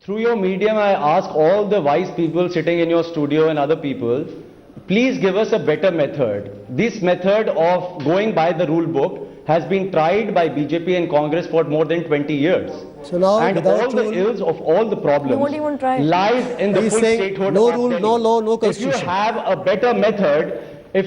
Through your medium, I ask all the wise people sitting in your studio and other people, please give us a better method. This method of going by the rule book has been tried by BJP and Congress for more than 20 years. So now, and all the ills of all the problems lies in the full statehood. No rule, no law, no constitution. If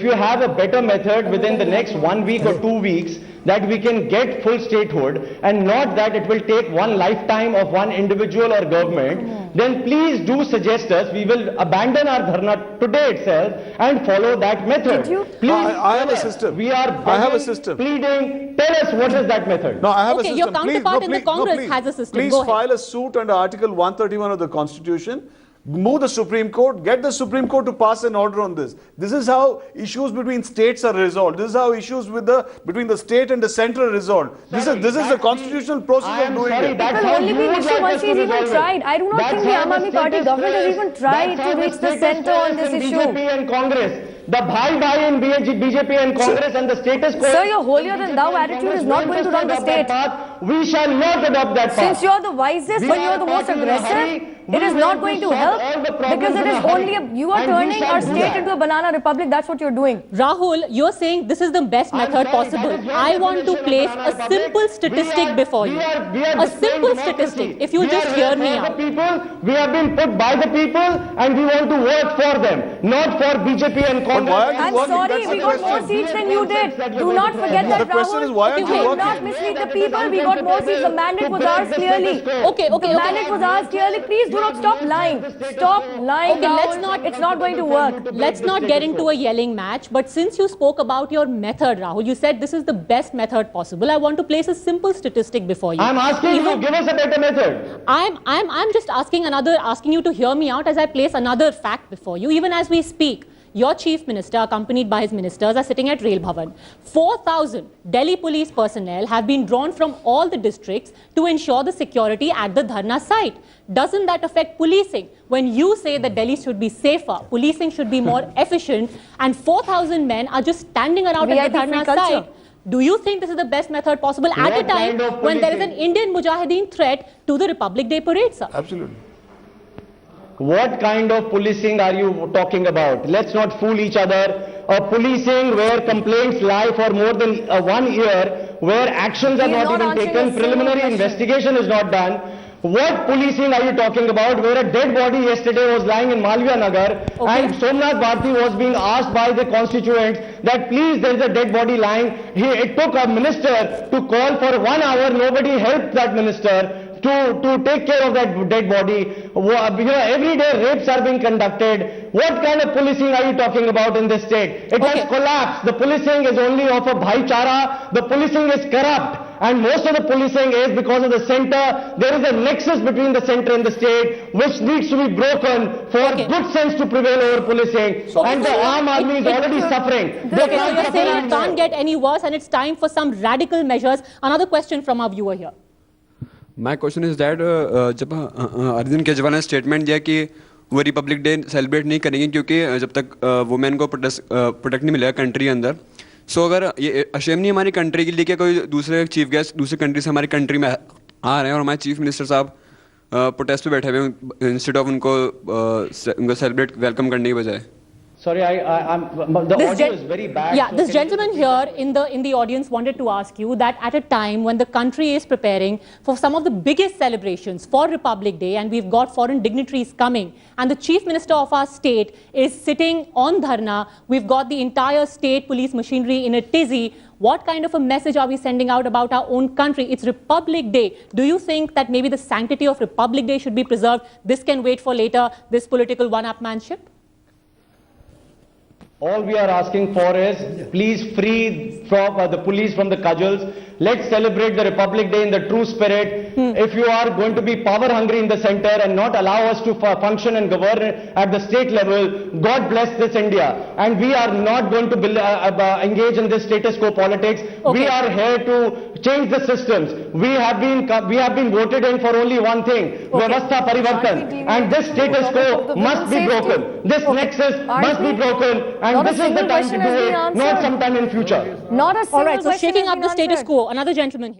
you have a better method, within the next 1 week or 2 weeks, that we can get full statehood, and not that it will take one lifetime of one individual or government, then please do suggest us. We will abandon our dharna today itself and follow that method. Please, I have a system. I have a system. Pleading, tell us what is that method. No, I have a system. Your counterpart in the Congress has a system. Please file a suit under Article 131 of the Constitution. Move the Supreme Court, get the Supreme Court to pass an order on this. This is how issues between states are resolved. This is how issues between the state and the center are resolved. This is the constitutional process of doing it. That will only be an issue once he's even tried. I do not think the Aam Aadmi Party government has even tried to reach the center on this issue. BJP and Congress. The bhai in BJP and Congress and the status quo. Sir, your holier than thou attitude is not going to run the state. We shall not adopt that path. Since you are the wisest, but you are the most aggressive, it is not going to help, because it is only you are turning our state into a banana republic. That's what you're doing. Rahul, you're saying this is the best method possible. I want to place a simple statistic before you. A simple statistic. If you just hear me out. We have been put by the people, and we want to work for them, not for BJP and Congress. I'm sorry, we got more seats than you did. Do not forget that, Rahul. The question is, why aren't you working? Do not mislead the people. We got more seats. The mandate was ours clearly. Okay. The mandate was ours clearly. Please do not stop lying. Stop lying. Okay, let's not. It's not going to work. Let's not get into a yelling match. But since you spoke about your method, Rahul, you said this is the best method possible. I want to place a simple statistic before you. I'm asking you to give us a better method. I'm just asking you to hear me out as I place another fact before you. Even as we speak, your chief minister, accompanied by his ministers, are sitting at Rail Bhavan. 4,000 Delhi police personnel have been drawn from all the districts to ensure the security at the Dharna site. Doesn't that affect policing? When you say that Delhi should be safer, policing should be more efficient, and 4,000 men are just standing around at the Dharna site, do you think this is the best method possible at a time when there is an Indian Mujahideen threat to the Republic Day parade, sir? Absolutely. What kind of policing are you talking about? Let's not fool each other. A policing where complaints lie for more than 1 year, where actions are not even taken, preliminary investigation is not done. What policing are you talking about? Where a dead body yesterday was lying in Malviya Nagar, and Somnath Bharti was being asked by the constituents that please, there is a dead body lying. It took a minister to call for 1 hour. Nobody helped that minister to take care of that dead body. Every day rapes are being conducted. What kind of policing are you talking about in this state? It has collapsed. The policing is only of a bhaichara. The policing is corrupt. And most of the policing is because of the center. There is a nexus between the center and the state, which needs to be broken for good sense to prevail over policing. And the Aam Aadmi is already suffering. So you're saying it can't get any worse and it's time for some radical measures. Another question from our viewer here. My question is that जब अरविंद केजरीवाल ने statement दिया कि वो Republic day celebrate नहीं करेंगे क्योंकि जब तक वुमेन को प्रोटेक्ट नहीं मिलेगा कंट्री के अंदर, सो अगर ये अशेम नहीं हमारी कंट्री के लिए कि कोई दूसरे चीफ गेस्ट दूसरी कंट्री से हमारी कंट्री में आ रहे हैं और हमारे चीफ मिनिस्टर साहब प्रोटेस्ट पे बैठे हुए हैं इंस्टेड ऑफ उनको सेलिब्रेट वेलकम करने की बजाय. Sorry, the audio is very bad. Yeah, this gentleman here in the audience wanted to ask you that at a time when the country is preparing for some of the biggest celebrations for Republic Day, and we've got foreign dignitaries coming, and the chief minister of our state is sitting on dharna, we've got the entire state police machinery in a tizzy. What kind of a message are we sending out about our own country? It's Republic Day. Do you think that maybe the sanctity of Republic Day should be preserved? This can wait for later, this political one-upmanship? All we are asking for is, please free from the police from the cudgels. Let's celebrate the Republic Day in the true spirit. If you are going to be power hungry in the center and not allow us to function and govern at the state level, God bless this India. And we are not going to engage in this status quo politics. We are here to change the systems. We have been voted in for only one thing, Vyavastha Parivartan. And this status quo must be broken. This nexus must be broken. And this is the time to do it, not sometime in future. Not a single All right, so shaking up the status quo. Another gentleman here.